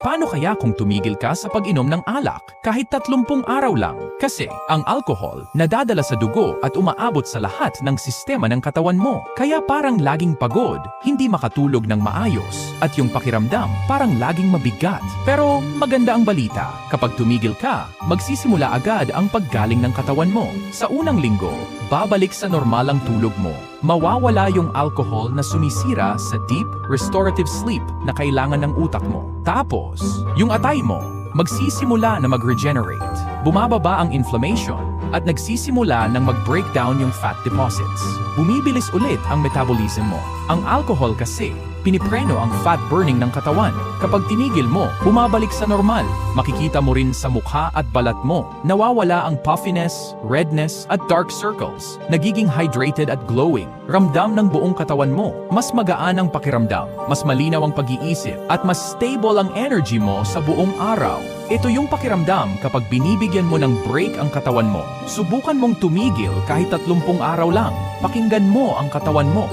Paano kaya kung tumigil ka sa pag-inom ng alak kahit 30 araw lang? Kasi ang alcohol nadadala sa dugo at umaabot sa lahat ng sistema ng katawan mo. Kaya parang laging pagod, hindi makatulog ng maayos, at yung pakiramdam parang laging mabigat. Pero maganda ang balita, kapag tumigil ka, magsisimula agad ang paggaling ng katawan mo. Sa unang linggo, babalik sa normal ang tulog mo. Mawawala yung alcohol na sumisira sa deep, restorative sleep na kailangan ng utak mo. Tapos, yung atay mo, magsisimula na mag-regenerate. Bumababa ang inflammation at nagsisimula ng mag-breakdown yung fat deposits. Bumibilis ulit ang metabolism mo. Ang alcohol kasi, pinipreno ang fat burning ng katawan. Kapag tinigil mo, bumabalik sa normal. Makikita mo rin sa mukha at balat mo. Nawawala ang puffiness, redness, at dark circles. Nagiging hydrated at glowing. Ramdam ng buong katawan mo. Mas magaan ang pakiramdam, mas malinaw ang pag-iisip, at mas stable ang energy mo sa buong araw. Ito yung pakiramdam kapag binibigyan mo ng break ang katawan mo. Subukan mong tumigil kahit 30 araw lang. Pakinggan mo ang katawan mo.